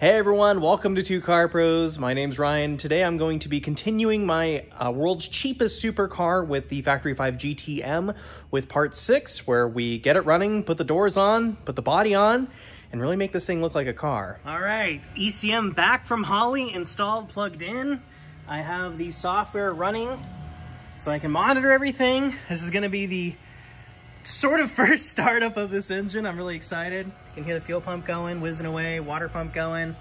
Hey everyone, welcome to Two Car Pros. My name's Ryan. Today I'm going to be continuing my world's cheapest supercar with the Factory 5 GTM with part 6, where we get it running, put the doors on, put the body on, and really make this thing look like a car. All right, ECM back from Holly, installed, plugged in. I have the software running so I can monitor everything. This is gonna be the sort of first startup of this engine. I'm really excited. You can hear the fuel pump going, whizzing away, water pump going.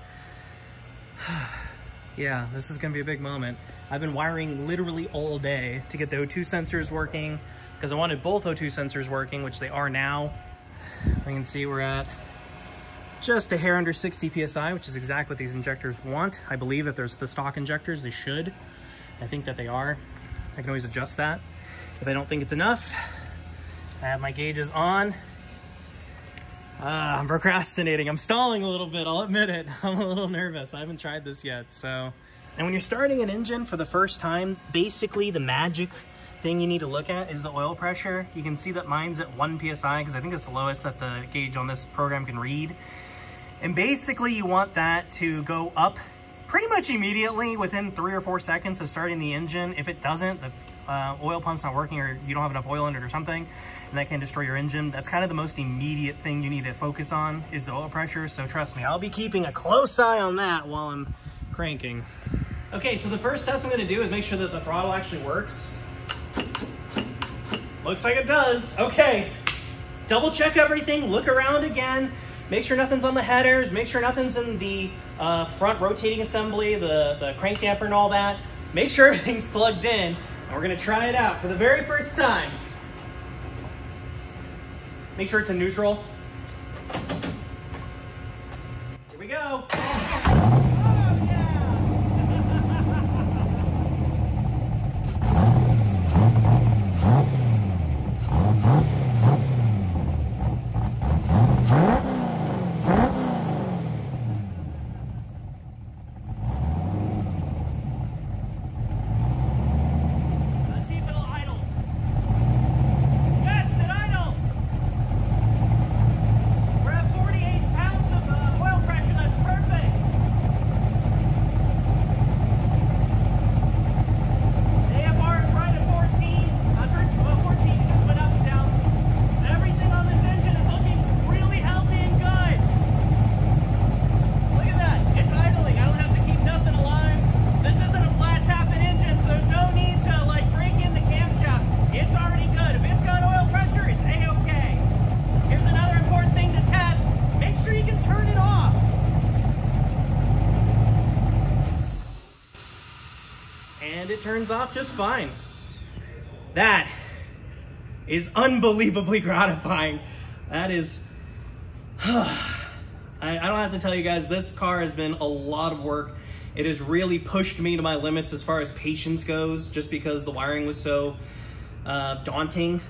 Yeah, this is gonna be a big moment. I've been wiring literally all day to get the O2 sensors working because I wanted both O2 sensors working, which they are now. You can see we're at just a hair under 60 PSI, which is exactly what these injectors want. I believe if there's the stock injectors, they should. I think that they are. I can always adjust that if I don't think it's enough. I have my gauges on. I'm procrastinating. I'm stalling a little bit, I'll admit it. I'm a little nervous. I haven't tried this yet, so. And when you're starting an engine for the first time, basically the magic thing you need to look at is the oil pressure. You can see that mine's at 1 PSI because I think it's the lowest that the gauge on this program can read. And basically you want that to go up pretty much immediately within 3 or 4 seconds of starting the engine. If it doesn't, the oil pump's not working or you don't have enough oil in it or something, and that can destroy your engine. That's kind of the most immediate thing you need to focus on is the oil pressure. So trust me, I'll be keeping a close eye on that while I'm cranking. Okay, so the first test I'm gonna do is make sure that the throttle actually works. Looks like it does. Okay, double check everything, look around again, make sure nothing's on the headers, make sure nothing's in the front rotating assembly, the crank damper and all that. Make sure everything's plugged in, and we're gonna try it out for the very first time. Make sure it's in neutral. Here we go. And it turns off just fine. That is unbelievably gratifying. That is, I don't have to tell you guys, this car has been a lot of work. It has really pushed me to my limits as far as patience goes, just because the wiring was so daunting.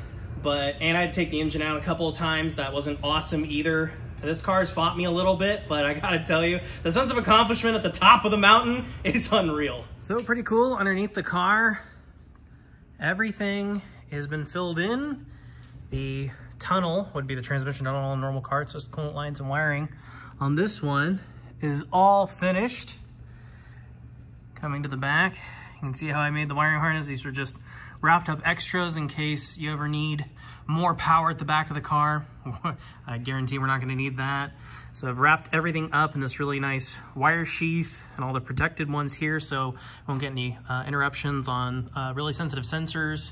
And I had to take the engine out a couple of times. That wasn't awesome either. This car has fought me a little bit, but I gotta tell you, the sense of accomplishment at the top of the mountain is unreal. So pretty cool. Underneath the car, everything has been filled in. The tunnel would be the transmission tunnel on a normal car. It's just coolant lines and wiring. On this one is all finished. Coming to the back, you can see how I made the wiring harness. These were just wrapped up extras in case you ever need more power at the back of the car. I guarantee we're not gonna need that. So I've wrapped everything up in this really nice wire sheath and all the protected ones here so we won't get any interruptions on really sensitive sensors.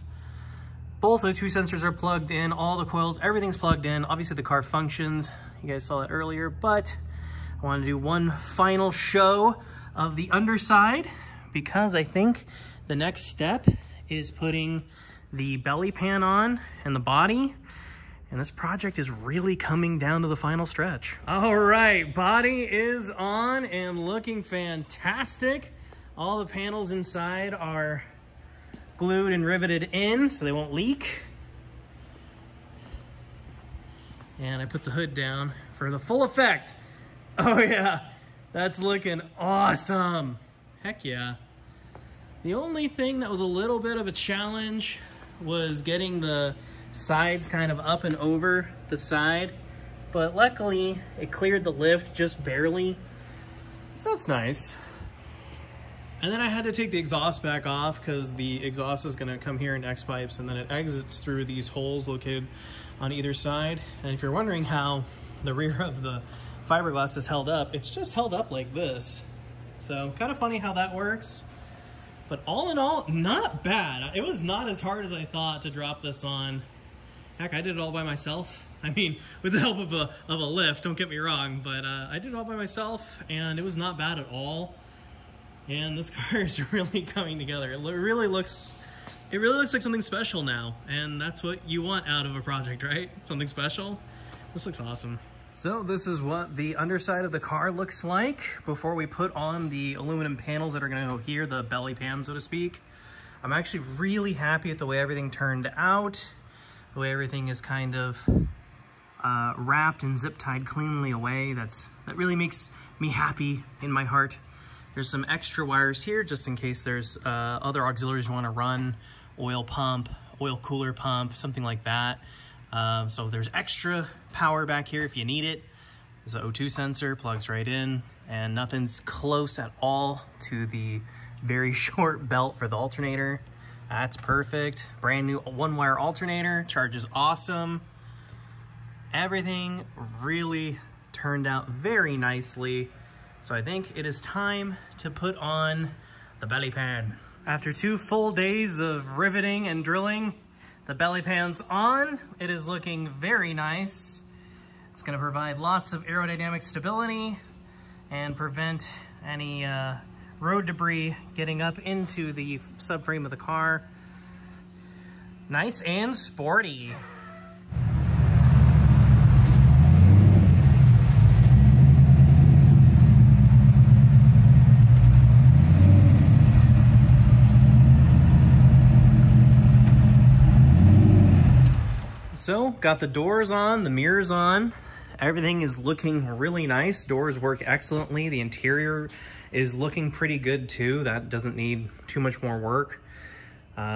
Both the two sensors are plugged in, all the coils, everything's plugged in. Obviously the car functions, you guys saw that earlier, but I wanna do one final show of the underside because I think the next step is putting the belly pan on and the body, and this project is really coming down to the final stretch. All right, body is on and looking fantastic. All the panels inside are glued and riveted in so they won't leak. And I put the hood down for the full effect. Oh yeah, that's looking awesome. Heck yeah. The only thing that was a little bit of a challenge was getting the sides kind of up and over the side, but luckily it cleared the lift just barely. So that's nice. And then I had to take the exhaust back off because the exhaust is going to come here in X pipes, and then it exits through these holes located on either side. And if you're wondering how the rear of the fiberglass is held up, it's just held up like this. So kind of funny how that works. But all in all, not bad. It was not as hard as I thought to drop this on. Heck, I did it all by myself. I mean, with the help of a lift, don't get me wrong, but I did it all by myself, and it was not bad at all. And this car is really coming together. It really looks like something special now, and that's what you want out of a project, right? Something special. This looks awesome. So this is what the underside of the car looks like before we put on the aluminum panels that are going to go here, the belly pan, so to speak. I'm actually really happy with the way everything turned out, the way everything is kind of wrapped and zip tied cleanly away. That really makes me happy in my heart. There's some extra wires here just in case there's other auxiliaries you want to run, oil pump, oil cooler pump, something like that. So there's extra power back here if you need it. There's an O2 sensor, plugs right in, and nothing's close at all to the very short belt for the alternator. That's perfect. Brand new one-wire alternator, charges awesome. Everything really turned out very nicely. So I think it is time to put on the belly pan. After 2 full days of riveting and drilling, the belly pan's on. It is looking very nice. It's gonna provide lots of aerodynamic stability and prevent any road debris getting up into the subframe of the car. Nice and sporty. So, got the doors on, the mirrors on. Everything is looking really nice. Doors work excellently. The interior is looking pretty good too. That doesn't need too much more work.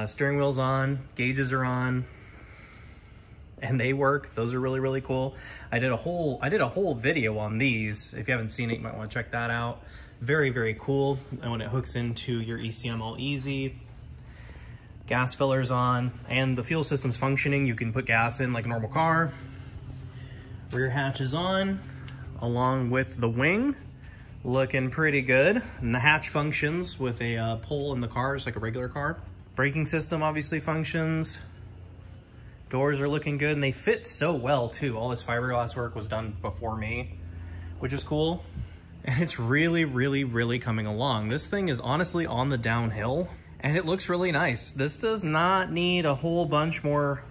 Steering wheel's on, gauges are on, and they work. Those are really, really cool. I did a whole video on these. If you haven't seen it, you might want to check that out. Very, very cool. And when it hooks into your ECM all easy. Gas filler's on, and the fuel system's functioning. You can put gas in like a normal car. Rear hatch is on, along with the wing. Looking pretty good. And the hatch functions with a pull in the car, just like a regular car. Braking system obviously functions. Doors are looking good, and they fit so well too. All this fiberglass work was done before me, which is cool. And it's really, really, really coming along. This thing is honestly on the downhill. And it looks really nice. This does not need a whole bunch more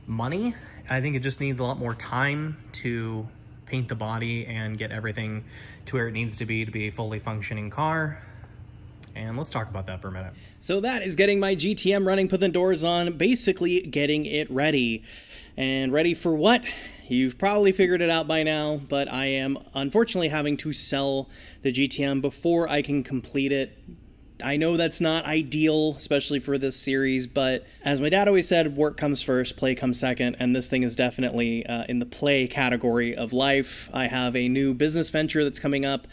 money. I think it just needs a lot more time to paint the body and get everything to where it needs to be a fully functioning car. And let's talk about that for a minute. So that is getting my GTM running, put the doors on, basically getting it ready. And ready for what? You've probably figured it out by now, but I am unfortunately having to sell the GTM before I can complete it. I know that's not ideal, especially for this series, but as my dad always said, work comes first, play comes second, and this thing is definitely in the play category of life. I have a new business venture that's coming up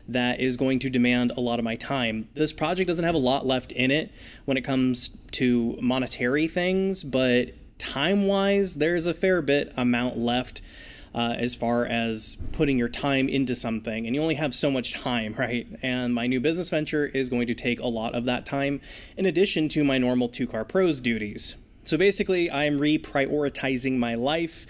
that is going to demand a lot of my time. This project doesn't have a lot left in it when it comes to monetary things, but time-wise, there's a fair bit amount left. As far as putting your time into something, and you only have so much time, right? And my new business venture is going to take a lot of that time in addition to my normal Two Car Pros duties. So basically, I'm reprioritizing my life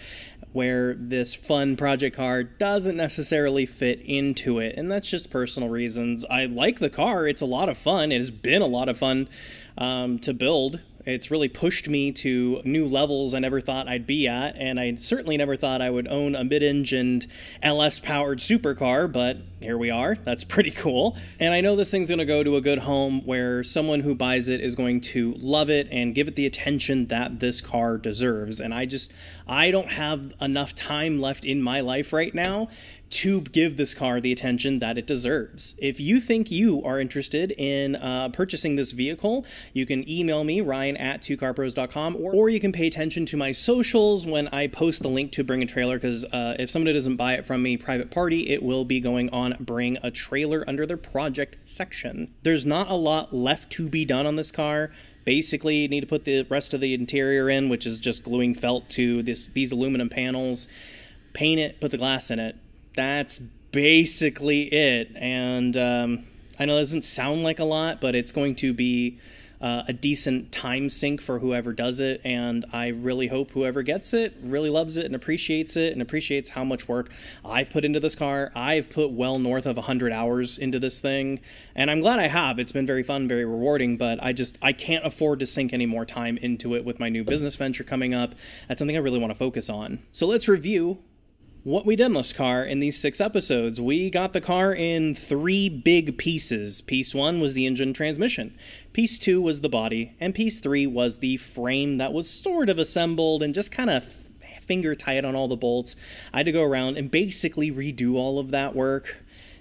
where this fun project car doesn't necessarily fit into it, and that's just personal reasons. I like the car, it's a lot of fun, it has been a lot of fun to build. It's really pushed me to new levels I never thought I'd be at, and I certainly never thought I would own a mid-engined LS-powered supercar, but here we are. That's pretty cool. And I know this thing's going to go to a good home where someone who buys it is going to love it and give it the attention that this car deserves. And I don't have enough time left in my life right now to give this car the attention that it deserves. If you think you are interested in purchasing this vehicle, you can email me, ryan@2carpros.com, or you can pay attention to my socials when I post the link to Bring a Trailer, because if somebody doesn't buy it from me private party, it will be going on Bring a Trailer under their project section. There's not a lot left to be done on this car. Basically, you need to put the rest of the interior in, which is just gluing felt to these aluminum panels, paint it, put the glass in it. That's basically it. And I know it doesn't sound like a lot, but it's going to be a decent time sink for whoever does it, and I really hope whoever gets it really loves it and appreciates how much work I've put into this car. I've put well north of 100 hours into this thing, and I'm glad I have. It's been very fun, very rewarding, but I can't afford to sink any more time into it with my new business venture coming up. That's something I really want to focus on. So let's review what we did in this car in these 6 episodes. We got the car in 3 big pieces. Piece 1 was the engine transmission. Piece 2 was the body. And piece 3 was the frame that was sort of assembled and just kind of finger tight on all the bolts. I had to go around and basically redo all of that work.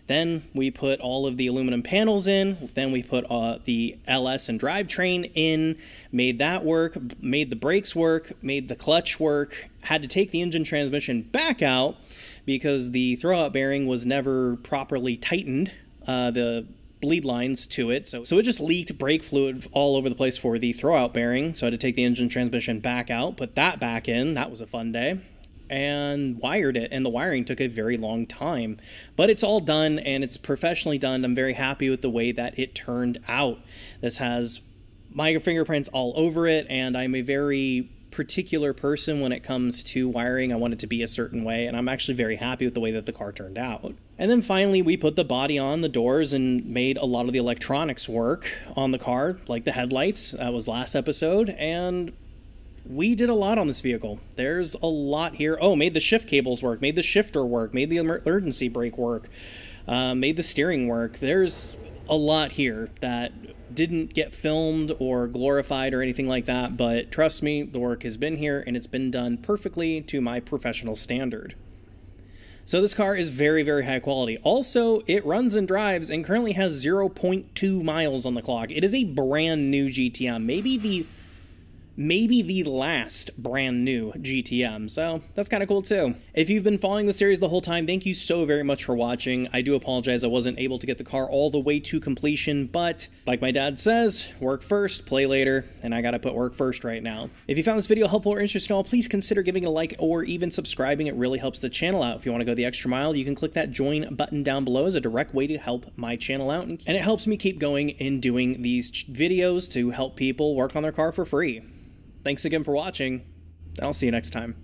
Then we put all of the aluminum panels in. Then we put the LS and drivetrain in, made that work, made the brakes work, made the clutch work, had to take the engine transmission back out because the throwout bearing was never properly tightened, the bleed lines to it. So it just leaked brake fluid all over the place for the throwout bearing. So I had to take the engine transmission back out, put that back in. That was a fun day. And wired it, and the wiring took a very long time, but it's all done and it's professionally done. I'm very happy with the way that it turned out. This has my fingerprints all over it, and I'm a very particular person when it comes to wiring. I want it to be a certain way, and I'm actually very happy with the way that the car turned out. And then finally we put the body on, the doors, and made a lot of the electronics work on the car, like the headlights. That was last episode, and we did a lot on this vehicle. There's a lot here. Oh, made the shift cables work, made the shifter work, made the emergency brake work, made the steering work. There's a lot here that didn't get filmed or glorified or anything like that, but trust me, the work has been here and it's been done perfectly to my professional standard. So this car is very, very high quality. Also, it runs and drives and currently has 0.2 miles on the clock. It is a brand new GTM, maybe the last brand new GTM, so that's kind of cool too. If you've been following the series the whole time, thank you so very much for watching. I do apologize I wasn't able to get the car all the way to completion, but like my dad says, work first, play later, and I gotta put work first right now. If you found this video helpful or interesting at all, please consider giving it a like or even subscribing. It really helps the channel out. If you want to go the extra mile, you can click that join button down below as a direct way to help my channel out, and it helps me keep going and doing these videos to help people work on their car for free. Thanks again for watching, and I'll see you next time.